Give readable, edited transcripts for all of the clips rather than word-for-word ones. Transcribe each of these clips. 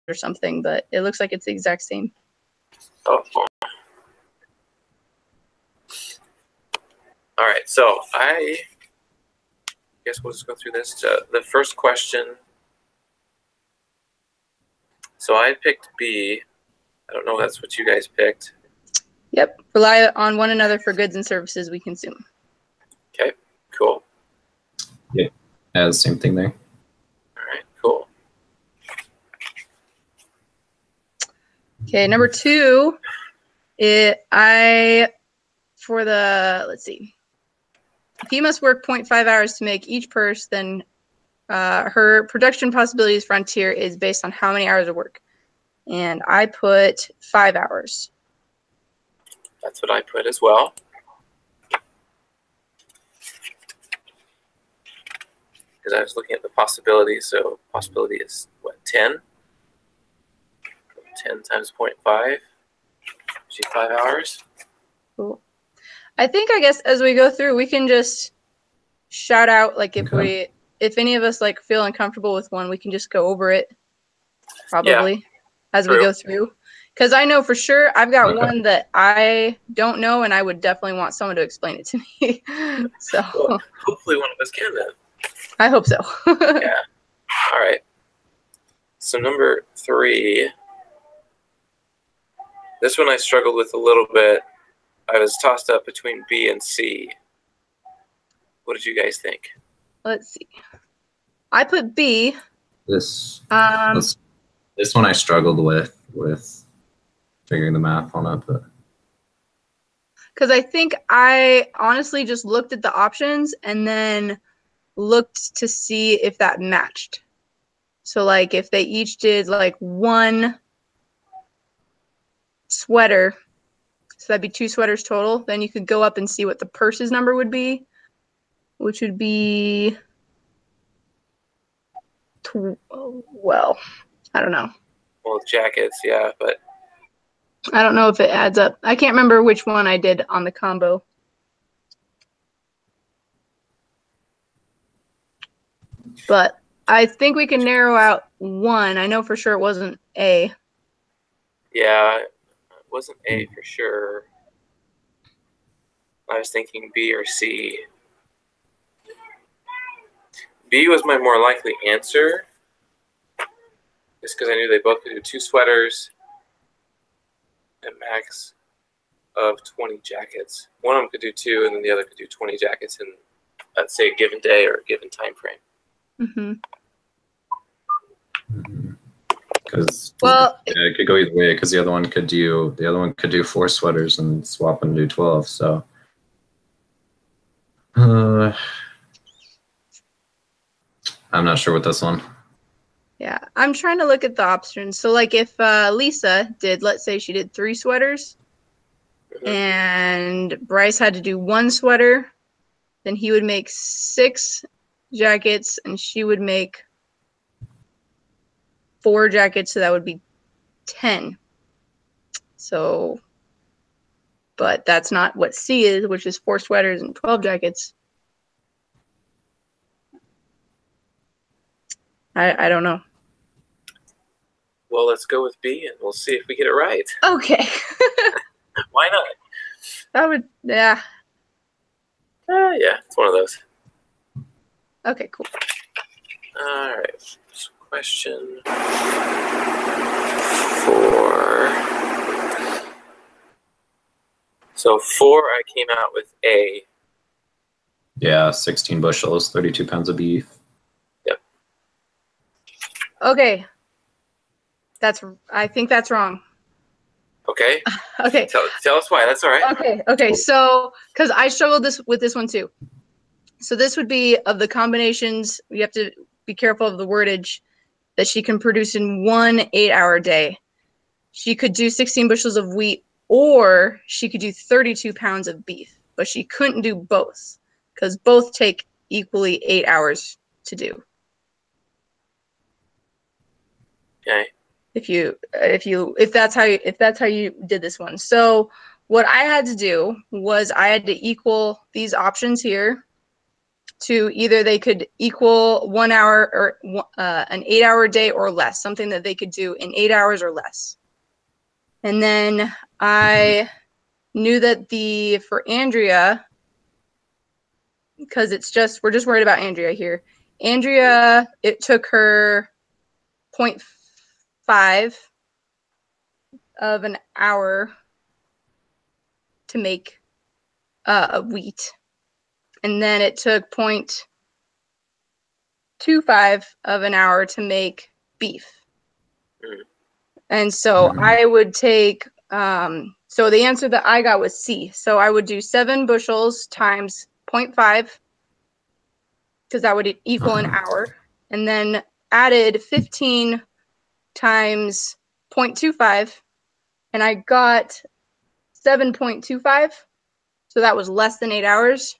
or something, but it looks like it's the exact same. Oh. All right, so I guess we'll just go through this. The first question. So I picked B. I don't know if that's what you guys picked. Yep. Rely on one another for goods and services we consume. Okay, cool. Yeah, same thing there. All right, cool. Okay, number 2, let's see. If he must work 0.5 hours to make each purse, then her production possibilities frontier is based on how many hours of work. And I put 5 hours. That's what I put as well. Because I was looking at the possibilities, so possibility is what, 10? 10 times 0.5, 5 hours. Cool. I think, I guess, as we go through, we can just shout out, like, if any of us, like, feel uncomfortable with one, we can just go over it, probably, as we go through. Because I know for sure I've got one that I don't know, and I would definitely want someone to explain it to me. So well, hopefully one of us can then. I hope so. Yeah. All right. So number 3. This one I struggled with a little bit. I was tossed up between B and C. What did you guys think? Let's see. I put B. This one I struggled with figuring the math on it, but because I think I honestly just looked at the options and then looked to see if that matched. So like if they each did like one sweater, so that'd be 2 sweaters total, then you could go up and see what the purse's number would be, which would be, well, I don't know. Well, jackets, yeah, but I don't know if it adds up. I can't remember which one I did on the combo. But I think we can narrow out one. I know for sure it wasn't A. Yeah, it wasn't A for sure. I was thinking B or C. B was my more likely answer, just because I knew they both could do 2 sweaters, a max of 20 jackets. One of them could do 2, and then the other could do 20 jackets in, let's say, a given day or a given time frame. Because it could go either way. Because the other one could do 4 sweaters and swap and do 12. So I'm not sure with this one. Yeah, I'm trying to look at the options. So like if Lisa did, let's say she did 3 sweaters and Bryce had to do 1 sweater, then he would make 6 jackets and she would make 4 jackets, so that would be 10. So, but that's not what C is, which is 4 sweaters and 12 jackets. I don't know. Well, let's go with B, and we'll see if we get it right. Okay. Why not? That would, yeah. Yeah, it's one of those. Okay, cool. All right. So question 4. So 4, I came out with A. Yeah, 16 bushels, 32 pounds of beef. Yep. Okay. I think that's wrong. Okay. Okay. Tell us why. That's all right. Okay. So, because I struggled with this one too. So this would be of the combinations. You have to be careful of the wordage that she can produce in 1 8-hour day. She could do 16 bushels of wheat, or she could do 32 pounds of beef, but she couldn't do both because both take equally 8 hours to do. Okay. If that's how you did this one. So what I had to do was I had to equal these options here to either they could equal 1 hour or an 8-hour day or less, something that they could do in 8 hours or less. And then I knew that for Andrea, because we're just worried about Andrea here. Andrea, it took her 0.5 of an hour to make wheat. And then it took 0.25 of an hour to make beef. And so I would take, so the answer that I got was C. So I would do 7 bushels times 0.5, because that would equal an hour. And then added 15 times 0.25, and I got 7.25. So that was less than 8 hours,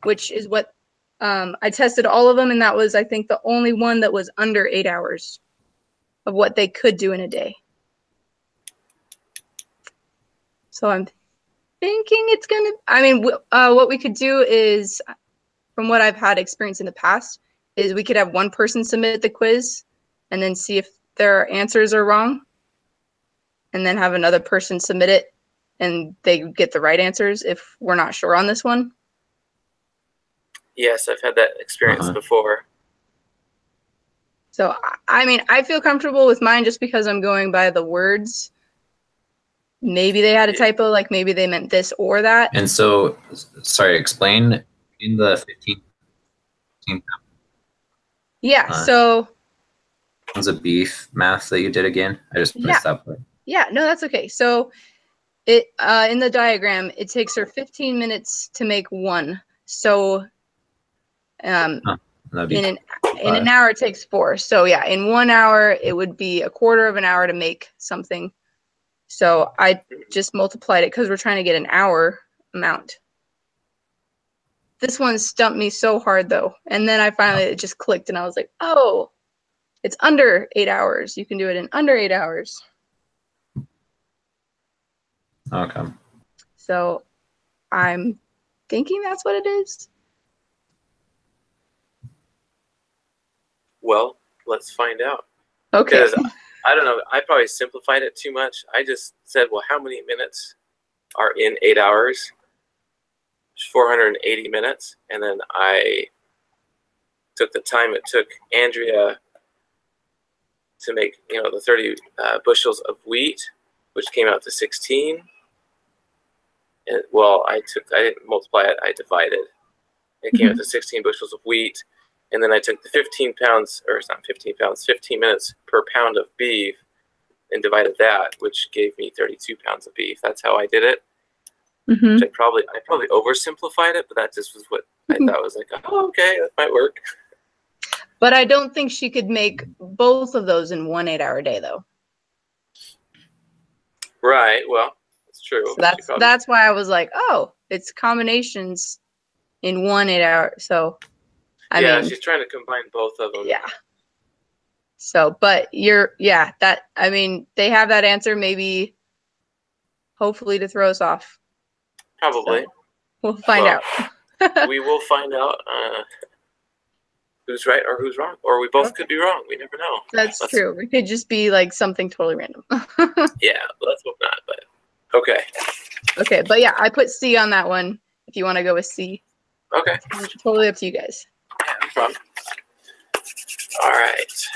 which is what I tested all of them. And that was, I think, the only one that was under 8 hours of what they could do in a day. So I'm thinking it's going to, I mean, what we could do is, from what I've had experience in the past, is we could have one person submit the quiz and then see if their answers are wrong, and then have another person submit it and they get the right answers if we're not sure on this one. Yes, I've had that experience before. So, I mean, I feel comfortable with mine just because I'm going by the words. Maybe they had a typo, like maybe they meant this or that. And so, sorry, explain in the 15 Yeah, so pounds of beef math that you did again. I just missed that part. Yeah, no, that's okay. So it in the diagram, it takes her 15 minutes to make one. So in an hour it takes 4. So yeah, in 1 hour it would be a quarter of an hour to make something. So I just multiplied it because we're trying to get an hour amount. This one stumped me so hard though. And then it just clicked and I was like, oh, it's under 8 hours. You can do it in under 8 hours. Okay. So I'm thinking that's what it is. Well, let's find out. Okay. Because I don't know, I probably simplified it too much. I just said, well, how many minutes are in 8 hours? 480 minutes. And then I took the time it took Andrea to make, the 30 bushels of wheat, which came out to 16. And, well, I didn't multiply it, I divided. It came out to 16 bushels of wheat. And then I took the 15 pounds, or it's not 15 pounds, 15 minutes per pound of beef and divided that, which gave me 32 pounds of beef. That's how I did it. Which I probably oversimplified it, but that just was what I thought was like, oh, okay, that might work. But I don't think she could make both of those in 1 8-hour day, though. Right. Well, that's true. So that's why I was like, oh, it's combinations in 1 8-hour. So, I mean, she's trying to combine both of them. Yeah. So, but I mean, they have that answer maybe, hopefully, to throw us off. Probably. So we'll find out. We will find out who's right or who's wrong. Or we both could be wrong. We never know. That's true. We could just be like something totally random. Yeah, let's hope not. But okay. Okay, but yeah, I put C on that one if you want to go with C. Okay. It's totally up to you guys. Yeah, no problem. All right.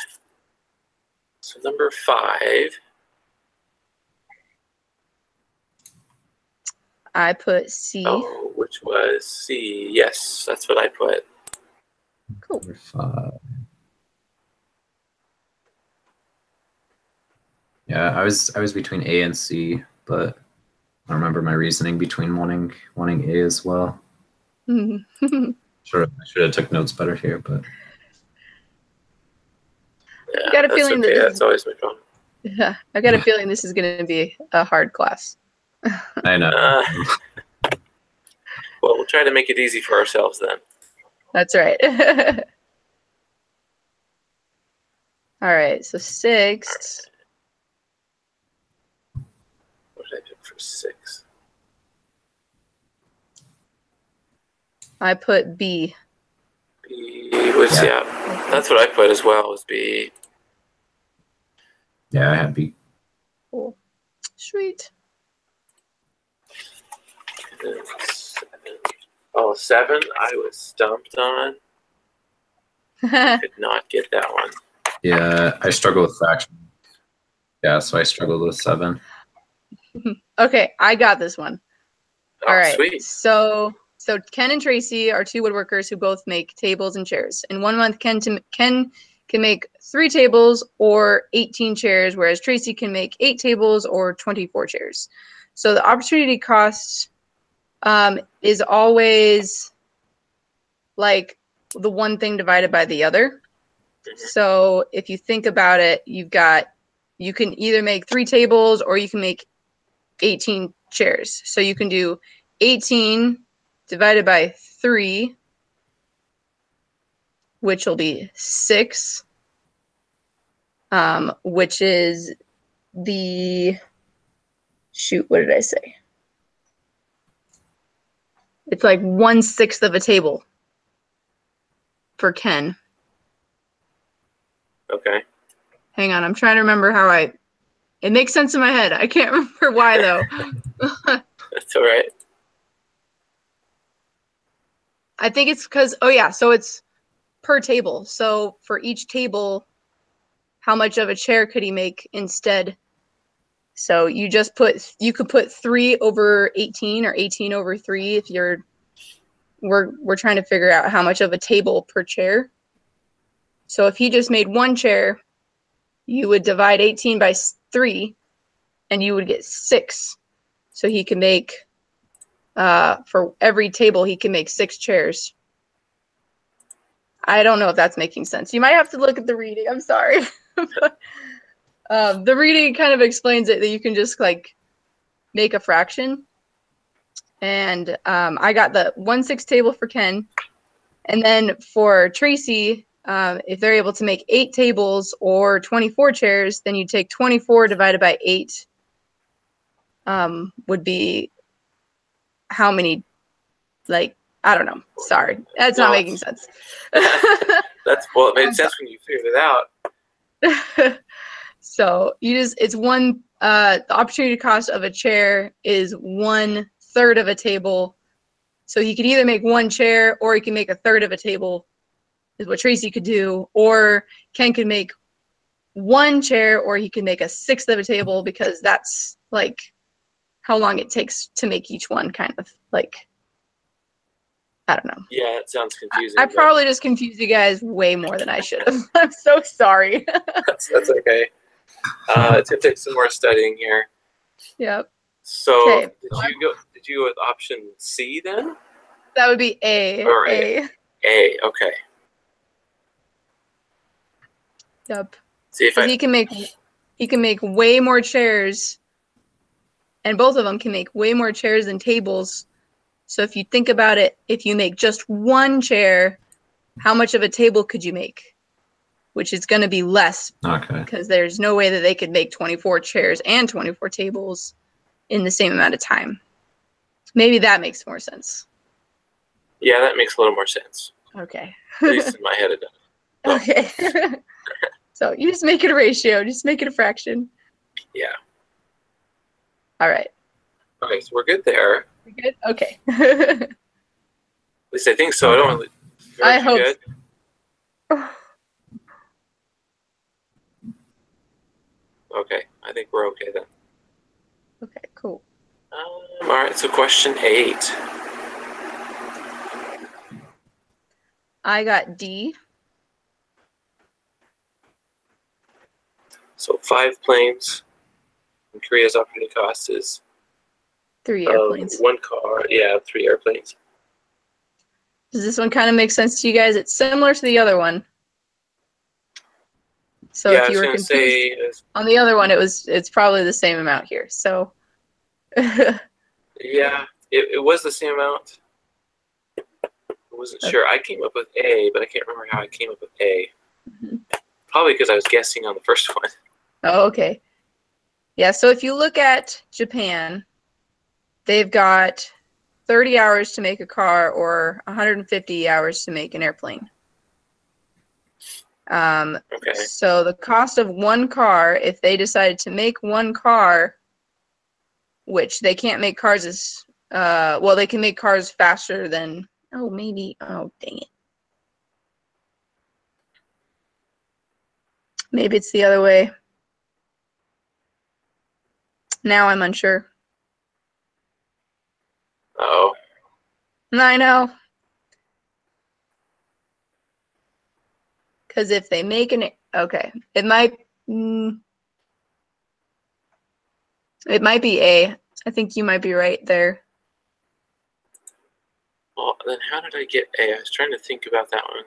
So number 5. I put C. Oh, which was C. Yes, that's what I put. Cool. Number 5. Yeah, I was between A and C, but I remember my reasoning between wanting A as well. Sure, I should have took notes better here, but yeah, I got a feeling okay. That's always my problem. Yeah, I got a feeling this is going to be a hard class. I know. Well, we'll try to make it easy for ourselves then. That's right. All right, so 6. What did I pick for 6? I put B. B was, yeah. That's what I put as well, was B. Yeah, I had B. Cool. Sweet. And then 7. Oh, 7, I was stumped on. Could not get that one. Yeah, I struggle with fraction. Yeah, so I struggled with 7. Okay, I got this one. Oh, All right. sweet. So Ken and Tracy are 2 woodworkers who both make tables and chairs. In 1 month, Ken can make 3 tables or 18 chairs, whereas Tracy can make 8 tables or 24 chairs. So the opportunity cost is always like the one thing divided by the other. So if you think about it, you can either make 3 tables or you can make 18 chairs. So you can do 18 divided by 3, which will be 6, which is the, shoot, what did I say? It's like 1/6 of a table for Ken. Okay. Hang on, I'm trying to remember how it makes sense in my head. I can't remember why though. That's all right. I think it's because, oh yeah, so it's per table. So for each table, how much of a chair could he make instead? So you could put 3 over 18 or 18 over 3 if we're trying to figure out how much of a table per chair. So if he just made 1 chair, you would divide 18 by 3 and you would get 6. So he can make, for every table, he can make 6 chairs. I don't know if that's making sense. You might have to look at the reading. I'm sorry. The reading kind of explains it, that you can just like make a fraction. And I got the 1/6 table for Ken. And then for Tracy, if they're able to make 8 tables or 24 chairs, then you take 24 divided by 8 would be how many, like, I don't know. Sorry. That's not making sense. Well, it made sense when you figured it out. So it's one, the opportunity cost of a chair is 1/3 of a table. So he could either make 1 chair or he can make 1/3 of a table, is what Tracy could do. Or Ken could make 1 chair, or he can make 1/6 of a table, because that's like how long it takes to make each one, kind of like, I don't know. Yeah, it sounds confusing. I probably just confused you guys way more than I should have. I'm so sorry. That's okay. It's gonna take some more studying here. Yep. So Okay. did you go with option C then? That would be A. All right. A, okay. Yep. See if He can make way more chairs, and both of them can make way more chairs than tables. So if you think about it, if you make just 1 chair, how much of a table could you make? Which is going to be less. Okay. Because there's no way that they could make 24 chairs and 24 tables in the same amount of time. Maybe that makes more sense. Yeah, that makes a little more sense. Okay. At least in my head it does. Okay. So you just make it a ratio. Just make it a fraction. Yeah. All right. Okay, so we're good there. We good? Okay. At least I think so. I don't really. I hope good. Okay, I think we're okay then. Okay, cool. All right, so question 8. I got D. So 5 planes. And Korea's opportunity cost is 3 airplanes. 1 car. Yeah, 3 airplanes. Does this one kind of make sense to you guys? It's similar to the other one. So yeah, if you were confused say, on the other one, it's probably the same amount here. So yeah, it was the same amount. I wasn't sure. I came up with A, but I can't remember how I came up with A. Mm-hmm. Probably because I was guessing on the first one. Oh, okay. Yeah, so if you look at Japan, they've got 30 hours to make a car or 150 hours to make an airplane. Okay. So the cost of one car, if they decided to make one car, which they can't make cars as, well, they can make cars faster than, oh, maybe, oh, dang it. Maybe it's the other way. Now I'm unsure. Oh. I know. Because if they make an, okay, it might be A. I think you might be right there. Well, then how did I get A? I was trying to think about that one.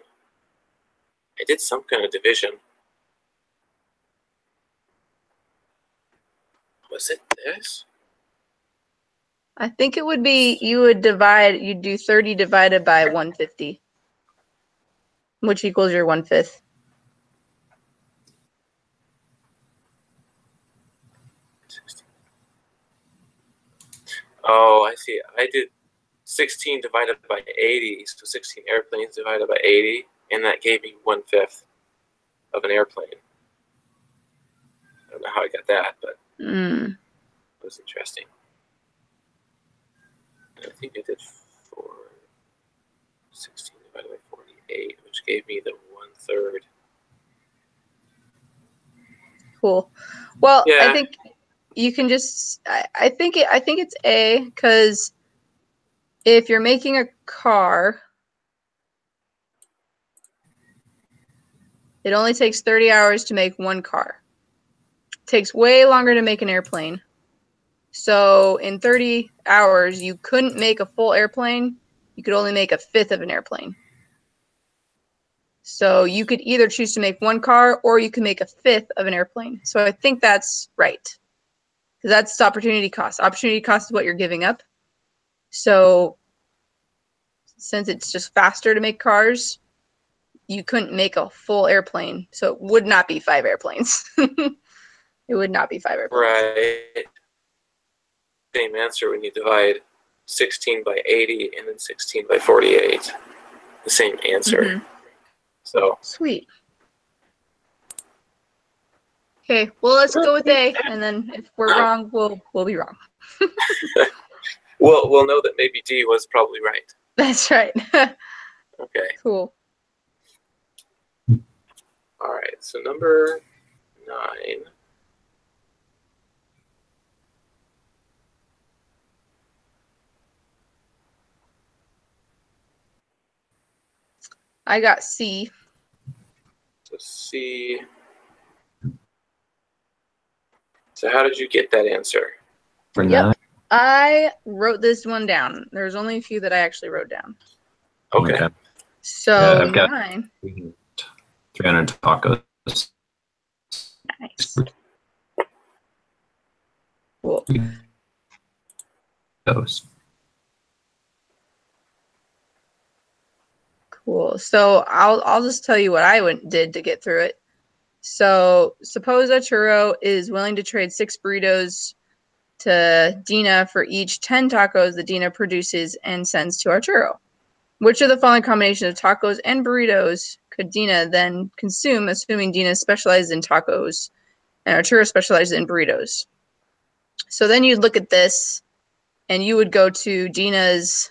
I did some kind of division. Was it this? I think it would be, you'd do 30 divided by 150, which equals your 1/5. Oh, I see. I did 16 divided by 80, so 16 airplanes divided by 80, and that gave me 1/5 of an airplane. I don't know how I got that, but it was interesting. And I think I did 16 divided by 48, which gave me the 1/3. Cool. Well, Yeah. I think you can just, I think it's A, because if you're making a car, it only takes 30 hours to make one car. It takes way longer to make an airplane. So in 30 hours, you couldn't make a full airplane. You could only make 1/5 of an airplane. So you could either choose to make one car or you can make 1/5 of an airplane. So I think that's right. Because that's opportunity cost. Opportunity cost is what you're giving up. So since it's just faster to make cars, you couldn't make a full airplane. So it would not be 5 airplanes. It would not be 5 airplanes. Right. Same answer when you divide 16 by 80 and then 16 by 48. The same answer. So sweet. Okay, well, let's go with A, and then if we're wrong, we'll be wrong. we'll know that maybe D was probably right. That's right. Okay. Cool. All right. So number 9. I got C. So C. So how did you get that answer? For Yep. 9? I wrote this one down. There's only a few that I actually wrote down. Okay. So Yeah, I've got 9. 300 tacos. Nice. Cool. Those. Cool. So I'll just tell you what I did to get through it. So suppose Arturo is willing to trade 6 burritos to Dina for each 10 tacos that Dina produces and sends to Arturo. Which of the following combination of tacos and burritos could Dina then consume, assuming Dina specializes in tacos and Arturo specializes in burritos? So then you'd look at this and you would go to Dina's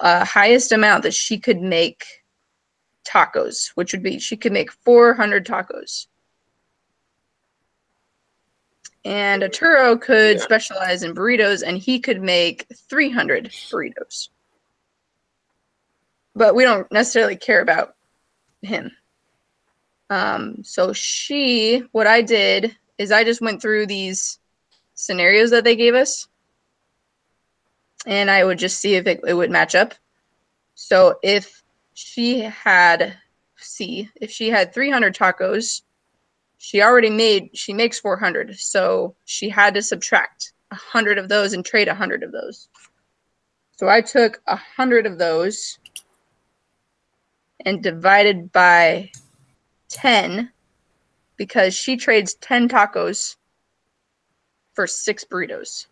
highest amount that she could make tacos, which would be she could make 400 tacos. And Arturo could specialize in burritos, and he could make 300 burritos. But we don't necessarily care about him. So what I did is I just went through these scenarios that they gave us, and I would just see if it would match up. So if she had if she had 300 tacos, she makes 400. So she had to subtract 100 of those and trade 100 of those. So I took 100 of those and divided by 10 because she trades 10 tacos for 6 burritos.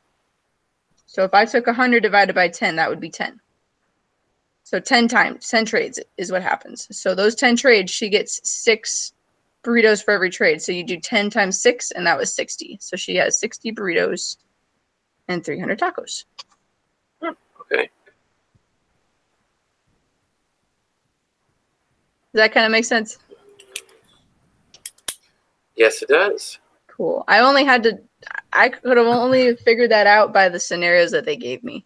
So if I took 100 divided by 10, that would be 10. So 10 trades is what happens. So those 10 trades, she gets 6 burritos for every trade. So you do 10 times 6, and that was 60. So she has 60 burritos and 300 tacos. Okay. Does that kind of make sense? Yes, it does. Cool. I could have only figured that out by the scenarios that they gave me,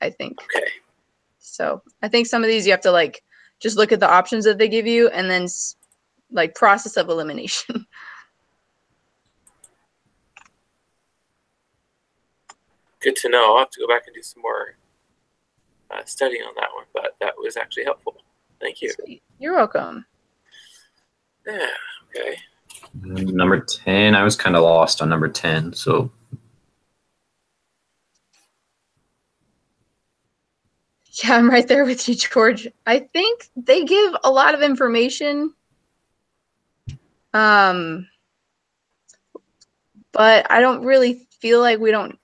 I think. Okay. So I think some of these you have to like just look at the options that they give you and then like process of elimination. Good to know. I'll have to go back and do some more studying on that one, but that was actually helpful. Thank you. Sweet. You're welcome. Yeah. Okay. Number 10, I was kind of lost on number 10, so. Yeah, I'm right there with you, George. I think they give a lot of information. But I don't really feel like we don't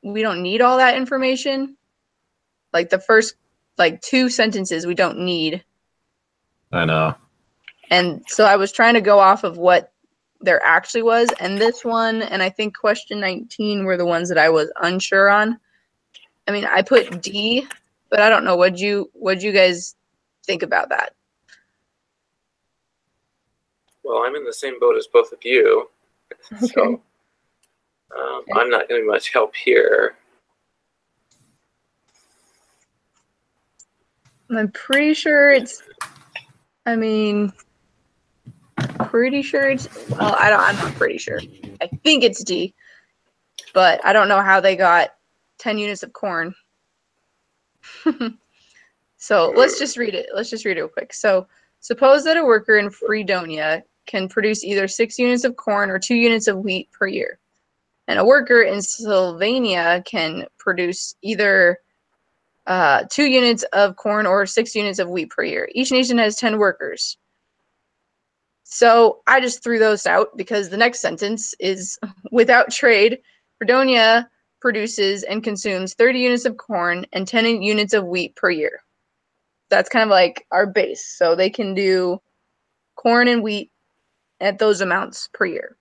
need all that information. Like the first like 2 sentences we don't need. I know. And so I was trying to go off of what there actually was, and this one and I think question 19 were the ones that I was unsure on. I mean, I put D, but I don't know. What'd you guys think about that? Well, I'm in the same boat as both of you, Okay. so I'm not going to be much help here. I'm pretty sure it's. I mean, pretty sure it's. Well, I'm not pretty sure. I think it's D, but I don't know how they got 10 units of corn. So let's just read it. Let's just read it real quick. So suppose that a worker in Fredonia can produce either 6 units of corn or 2 units of wheat per year. And a worker in Slovenia can produce either 2 units of corn or 6 units of wheat per year. Each nation has 10 workers. So I just threw those out because the next sentence is, without trade, Fredonia produces and consumes 30 units of corn and 10 units of wheat per year. That's kind of like our base. So they can do corn and wheat at those amounts per year.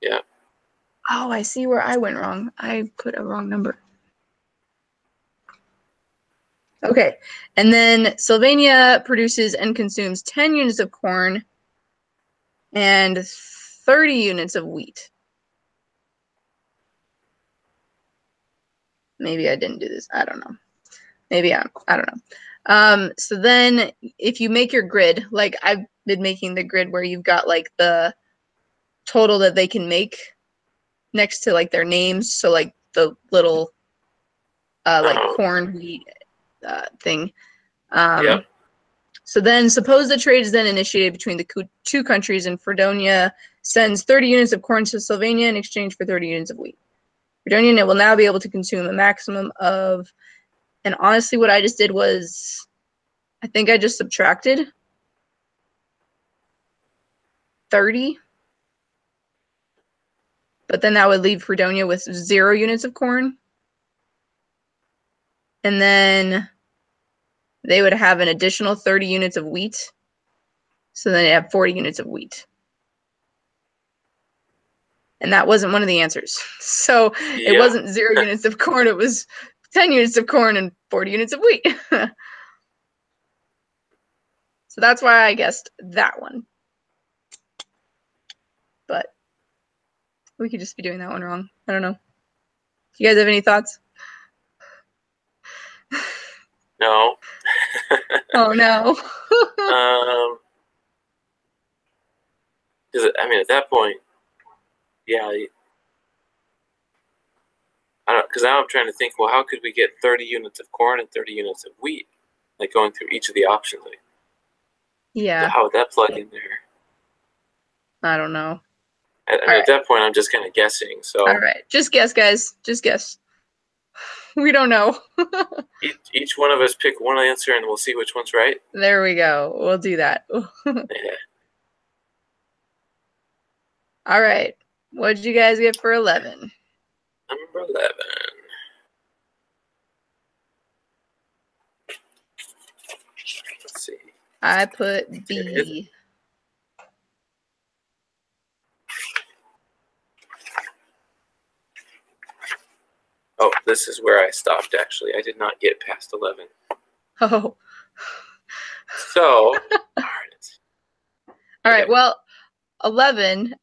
Yeah. Oh, I see where I went wrong. I put a wrong number. Okay. And then Slovenia produces and consumes 10 units of corn and 30 units of wheat. Maybe I didn't do this. I don't know. Maybe I don't know. So then if you make your grid, like I've been making the grid where you've got like the total that they can make next to like their names. So like the little like corn, wheat thing. Yep. So then suppose the trade is then initiated between the 2 countries and Fredonia sends 30 units of corn to Slovenia in exchange for 30 units of wheat. Fredonia will now be able to consume a maximum of, and honestly what I just did was, I think I just subtracted 30. But then that would leave Fredonia with 0 units of corn. And then they would have an additional 30 units of wheat. So then they have 40 units of wheat. And that wasn't one of the answers. So it wasn't 0 units of corn. It was 10 units of corn and 40 units of wheat. So that's why I guessed that one. But we could just be doing that one wrong. I don't know. Do you guys have any thoughts? No. Oh, no. Because I mean, at that point, yeah. I don't, because now I'm trying to think. Well, how could we get 30 units of corn and 30 units of wheat? Like going through each of the options. Like, Yeah. how would that plug in there? I don't know. I mean, at that point, I'm just kind of guessing. So. All right, just guess, guys. Just guess. We don't know. Each one of us pick one answer, and we'll see which one's right. There we go. We'll do that. Yeah. All right. What did you guys get for 11? Number 11. I put B. Oh, this is where I stopped, actually. I did not get past 11. Oh. So, darn it. All right. Okay. Well, 11.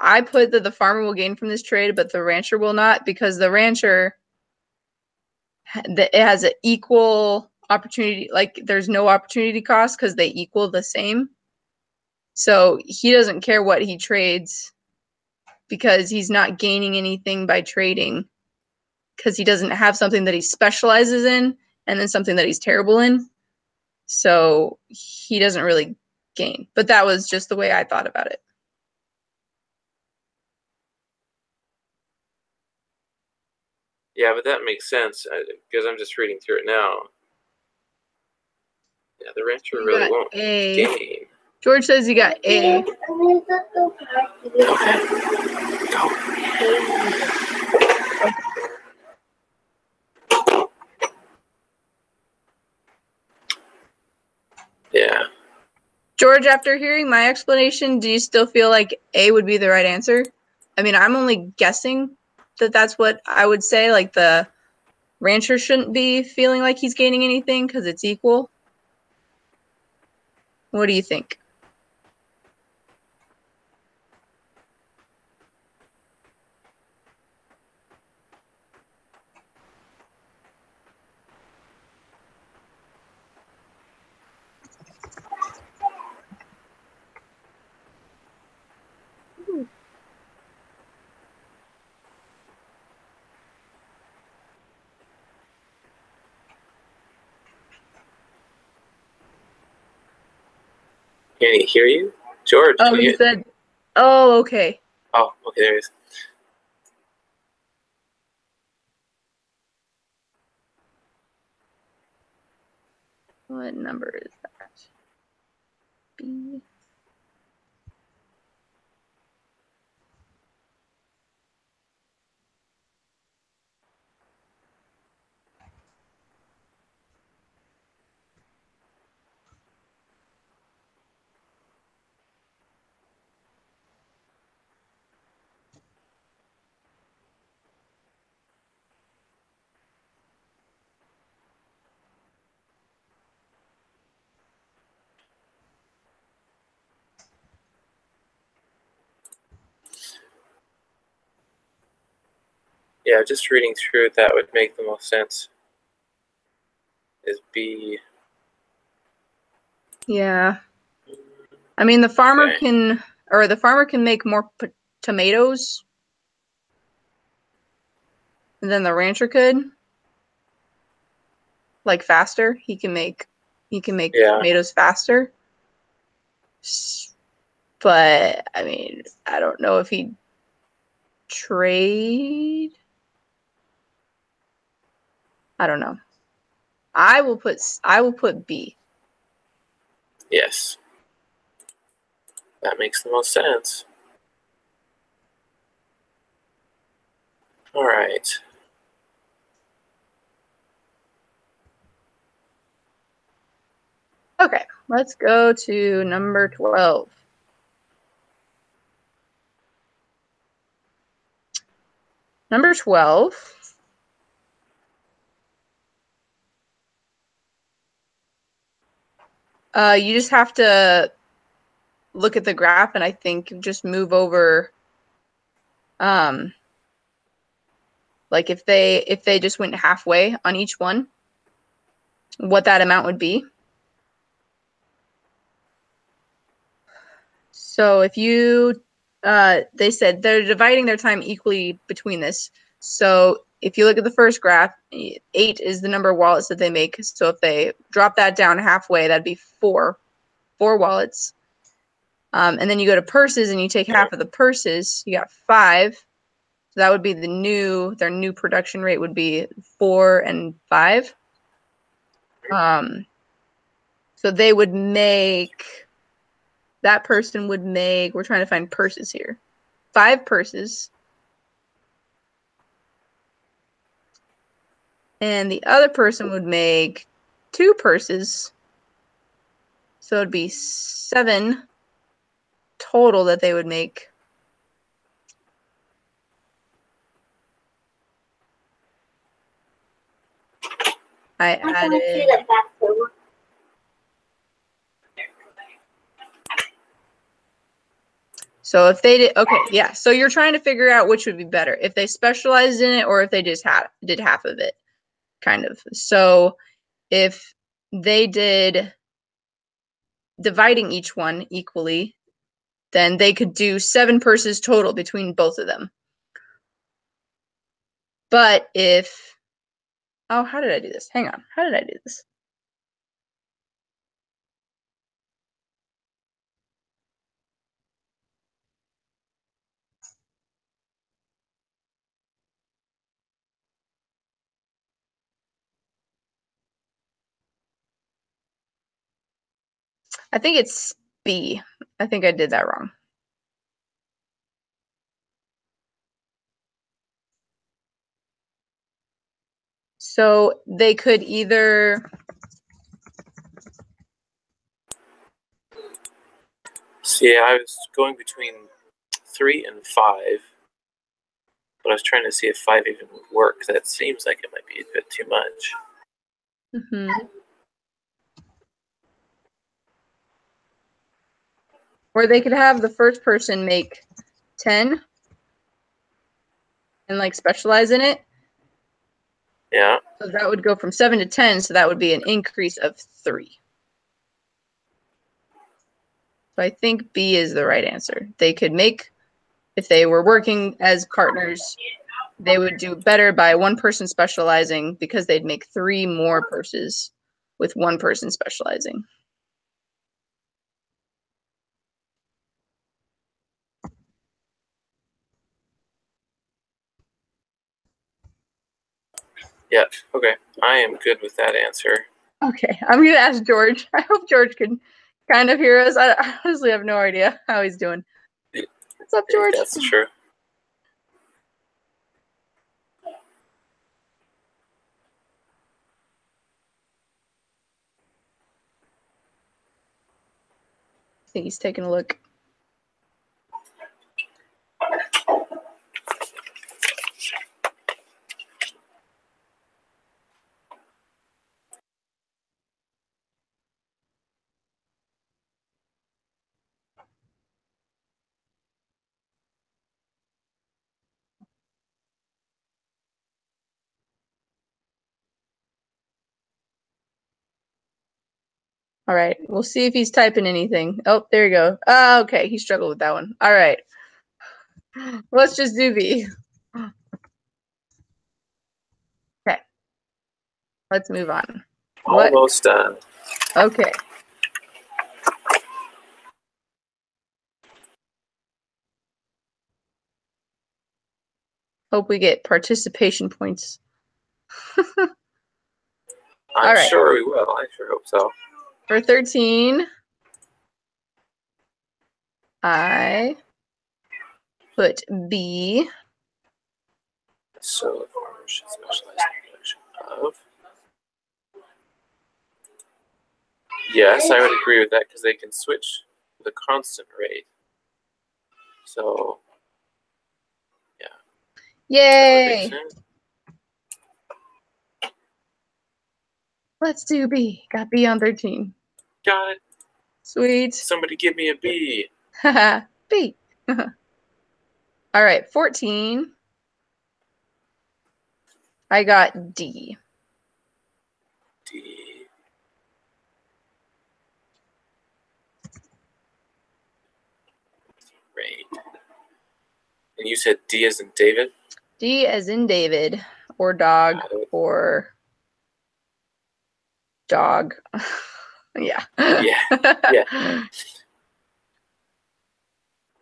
I put that the farmer will gain from this trade, but the rancher will not, because the rancher, it has an equal opportunity. Like, there's no opportunity cost because they equal the same. So he doesn't care what he trades because he's not gaining anything by trading, because he doesn't have something that he specializes in and then something that he's terrible in. So he doesn't really gain. But that was just the way I thought about it. Yeah, but that makes sense because I'm just reading through it now. Yeah, the rancher You really got won't A. gain. George says you got A. Yeah. George, after hearing my explanation, do you still feel like A would be the right answer? I mean, I'm only guessing that that's what I would say. Like, the rancher shouldn't be feeling like he's gaining anything because it's equal. What do you think? Can he hear you? George, Oh, can he you? said, oh, okay. Oh, okay, there he is. What number is that? B. Yeah, just reading through it, that would make the most sense. Is B. Yeah. I mean, the farmer Okay. can make more tomatoes than the rancher could. Like, faster. He can make Yeah. tomatoes faster. But I mean, I don't know if he'd trade. I don't know. I will put B. Yes. That makes the most sense. All right. Okay, let's go to number 12. Number 12. You just have to look at the graph, and I think just move over. Like, if they just went halfway on each one, what that amount would be. So if you, they said they're dividing their time equally between this. So if you look at the first graph, 8 is the number of wallets that they make. So if they drop that down halfway, that'd be 4 wallets. And then you go to purses and you take half of the purses, you got 5. So that would be their new production rate would be 4 and 5. So they would make, that person would make, we're trying to find purses here, 5 purses. And the other person would make 2 purses. So it'd be 7 total that they would make. I added. So if they did, okay, yeah. So you're trying to figure out which would be better, if they specialized in it or if they just did half of it, kind of. So if they did dividing each one equally, then they could do 7 purses total between both of them. But if, oh, how did I do this? Hang on, how did I do this? I think it's B. I think I did that wrong. So they could either, See, I was going between 3 and 5, but I was trying to see if 5 even would work. That seems like it might be a bit too much. or they could have the first person make 10 and like specialize in it. Yeah. So that would go from 7 to 10. So that would be an increase of 3. So I think B is the right answer. They could make, if they were working as partners, they would do better by 1 person specializing because they'd make 3 more purses with 1 person specializing. Yeah. Okay. I am good with that answer. Okay, I'm gonna ask George. I hope George can kind of hear us. I honestly have no idea how he's doing. What's up, George? That's true. I think he's taking a look. All right, we'll see if he's typing anything. Oh, there you go. Oh, okay, he struggled with that one. All right, let's just do B. Okay, let's move on. Almost done. Okay. Hope we get participation points. I'm sure we will. I sure hope so. For 13, I put B. So the farmer should specialize in the production of. Yes, I would agree with that because they can switch the constant rate. So, yeah. Yay! Let's do B. Got B on 13. Got it. Sweet. Somebody give me a B. B. All right, 14. I got D. D. Rate. And you said D as in David? D as in David, or dog, or dog. Yeah. Yeah. Yeah.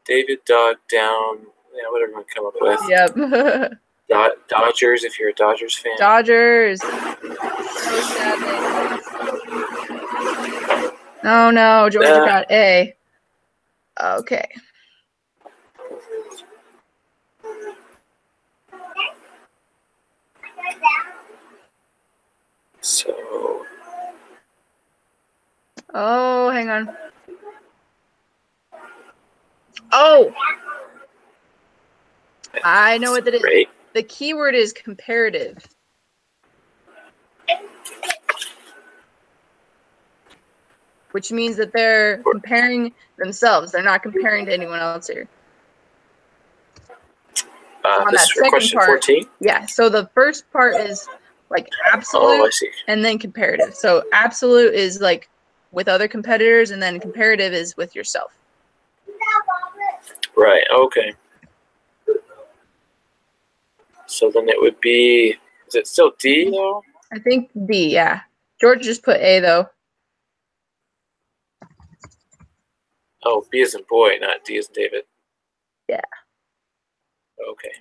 David, dog, down. Yeah, whatever you want to come up with. Yep. Dodgers, if you're a Dodgers fan. Dodgers. So sad. Oh no, Georgia got A. Okay. So Oh, hang on. Oh, I know what that is. Great. The keyword is comparative. Which means that they're comparing themselves. They're not comparing to anyone else here. On This that is for second question part, 14? yeah, so the first part is like absolute Oh, I see. and then comparative. So absolute is like with other competitors, and then comparative is with yourself. Right, okay. So then it would be, is it still D though? I think D, yeah. George just put A though. Oh, B as in boy, not D as in David. Yeah. Okay.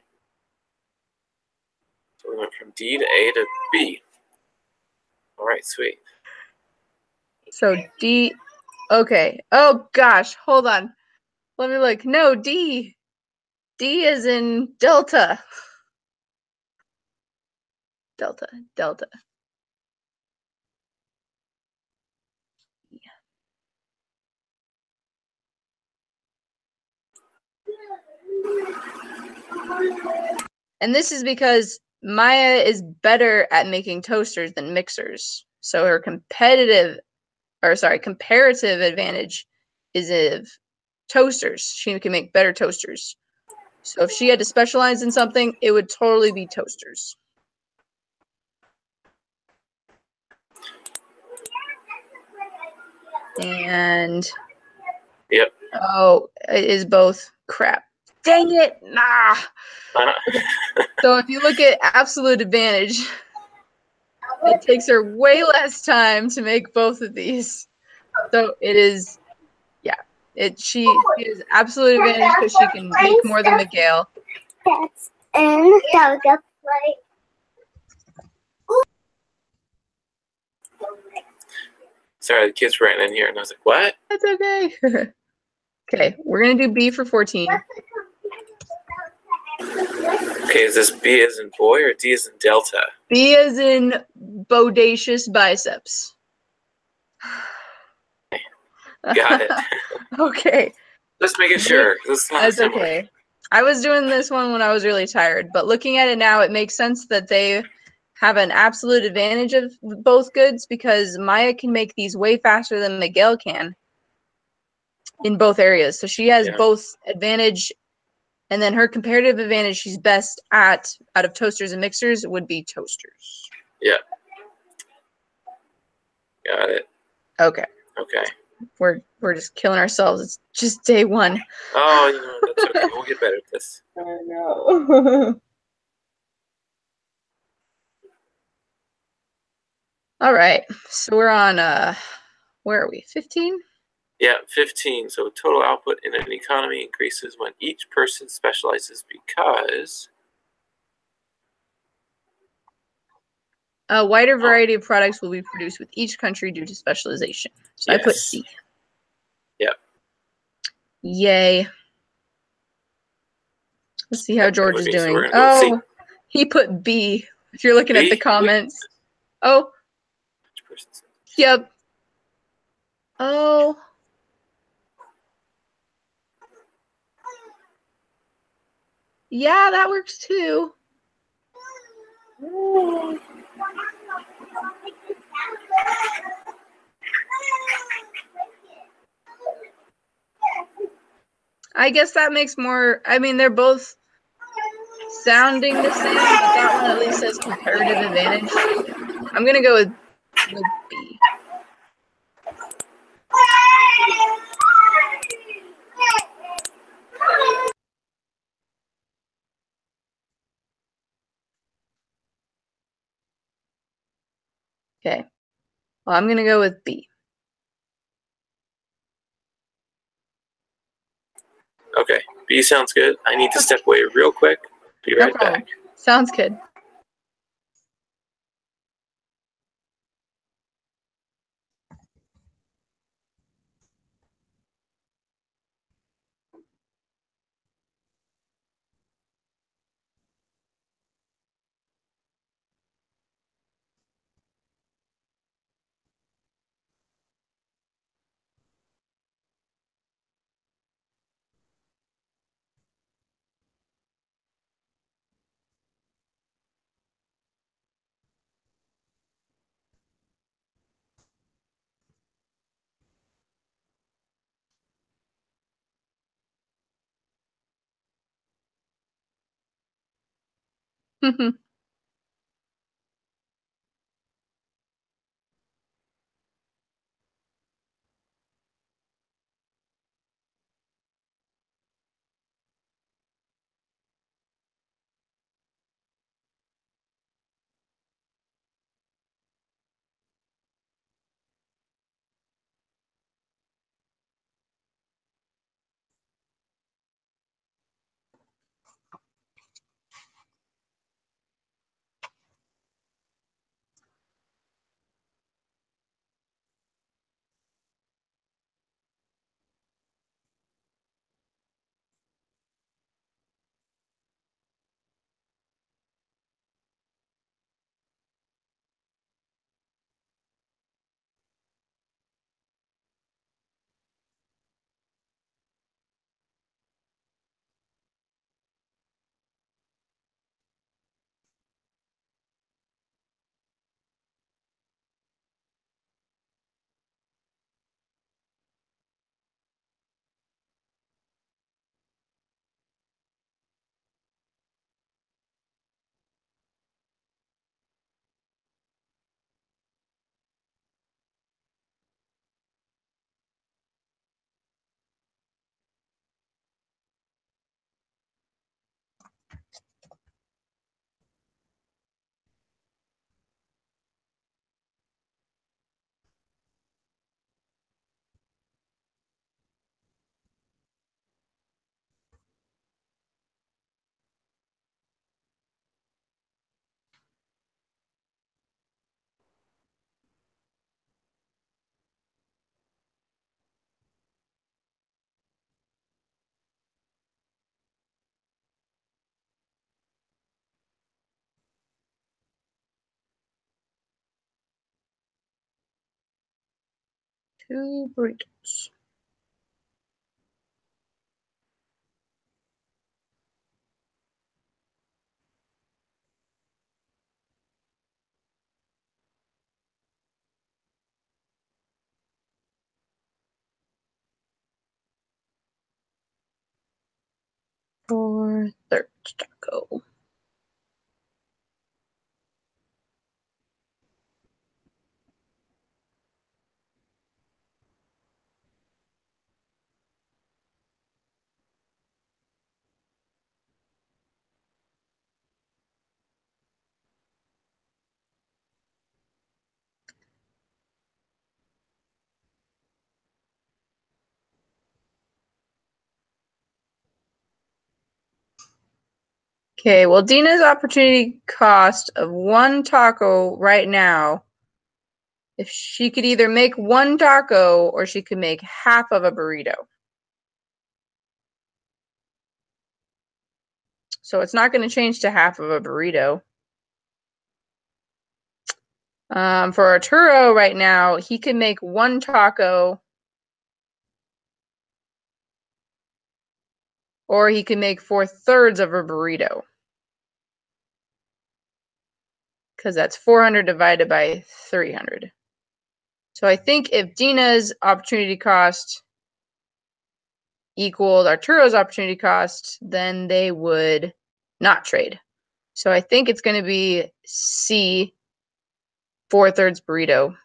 So we went from D to A to B. All right, sweet. So D, okay. Oh gosh, hold on. Let me look. No, D. D is in Delta. Delta, Delta. And this is because Maya is better at making toasters than mixers. So her comparative advantage is of toasters. She can make better toasters. So if she had to specialize in something, it would totally be toasters. And Yep. oh, it is both. Crap. Dang it. Nah. Okay. So if you look at absolute advantage, it takes her way less time to make both of these. So it is, yeah. She is absolute advantage because she can make more than Miguel. That's in Delta play. Sorry, the kids ran in here and I was like, what? That's okay. Okay, we're gonna do B for 14. Okay, is this B as in boy or D as in Delta? B as in bodacious biceps. Got it. Okay. Just making sure. This is not That's similar. okay. I was doing this one when I was really tired, but looking at it now, it makes sense that they have an absolute advantage of both goods because Maya can make these way faster than Miguel can in both areas. So she has both advantage, and then her comparative advantage she's best at out of toasters and mixers would be toasters. Yeah. Got it. Okay. Okay. We're just killing ourselves. It's just day one. Oh, you know, that's okay. We'll get better at this. I know. All right. So we're on where are we? 15? Yeah, 15. So total output in an economy increases when each person specializes because a wider variety of products will be produced with each country due to specialization. So yes. I put C. Yep. Yay. Let's see how George is doing. So he put B. If you're looking at the comments. Oh. Yep. Oh. Yeah, that works too. I guess that makes more, I mean, they're both sounding the same, but that one at least says comparative advantage. I'm going to go with B. Okay. Well, I'm going to go with B. Okay. B sounds good. I need to step away real quick. Be right back. Sounds good. 2 burritos. For third taco. Okay, well, Dina's opportunity cost of 1 taco right now, if she could either make 1 taco or she could make half of a burrito. So it's not going to change to half of a burrito. For Arturo right now, he can make 1 taco or he can make 4/3 of a burrito. Because that's 400 divided by 300. So I think if Dina's opportunity cost equaled Arturo's opportunity cost, then they would not trade. So I think it's going to be C, 4/3 burrito.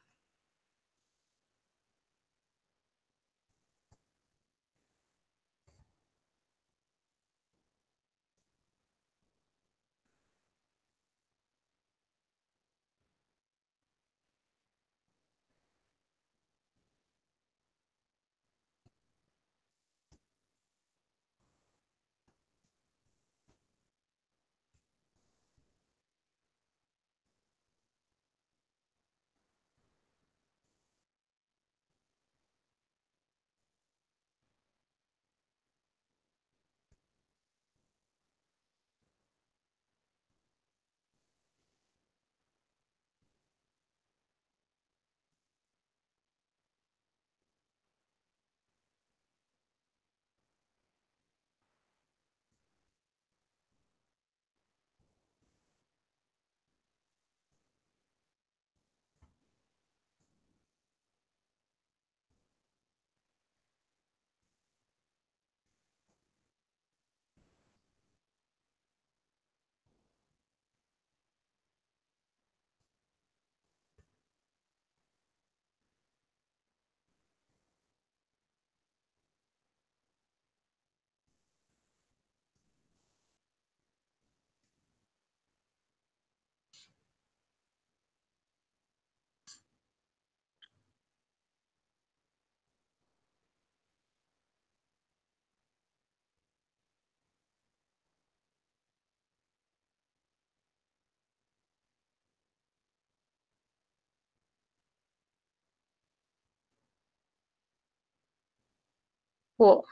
Cool.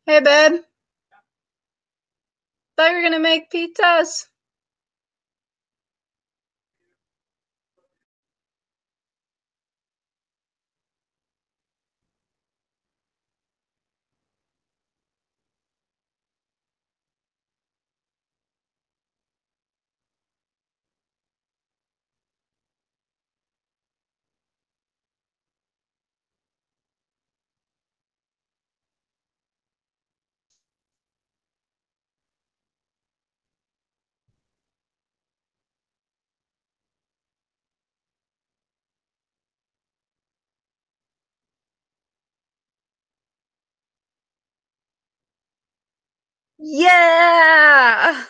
Hey, babe. Thought you were gonna make pizzas. Yeah.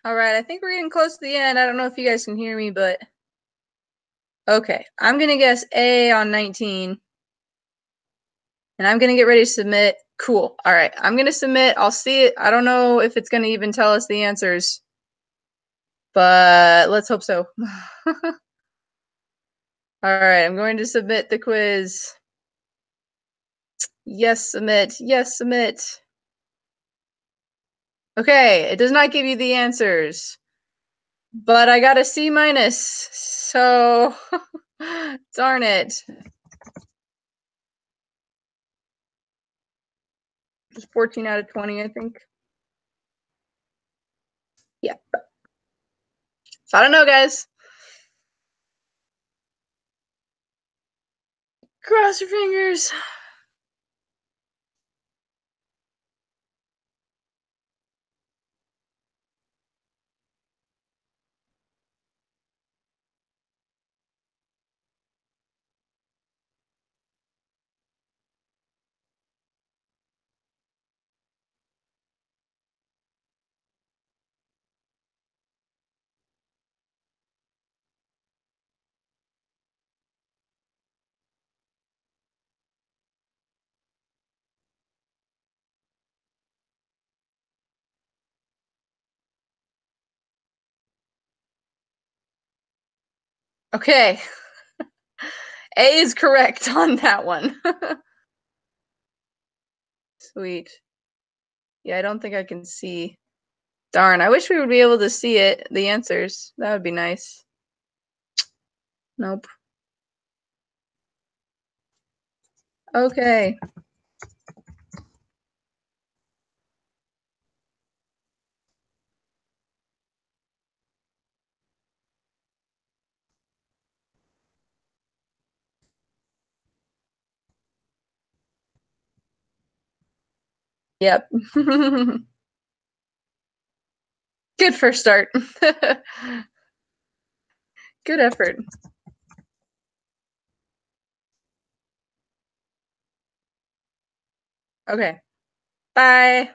All right, I think we're getting close to the end. I don't know if you guys can hear me, but okay. I'm going to guess A on 19. And I'm going to get ready to submit. Cool. All right, I'm going to submit. I'll see it. I don't know if it's going to even tell us the answers, but let's hope so. All right, I'm going to submit the quiz. Yes, submit. Yes, submit. Okay, it does not give you the answers, but I got a C minus, so darn it. Just 14 out of 20, I think. Yeah. So I don't know, guys. Cross your fingers. Okay. A is correct on that one. Sweet. Yeah, I don't think I can see. Darn, I wish we would be able to see it, the answers. That would be nice. Nope. Okay. Yep. Good first start. Good effort. Okay. Bye.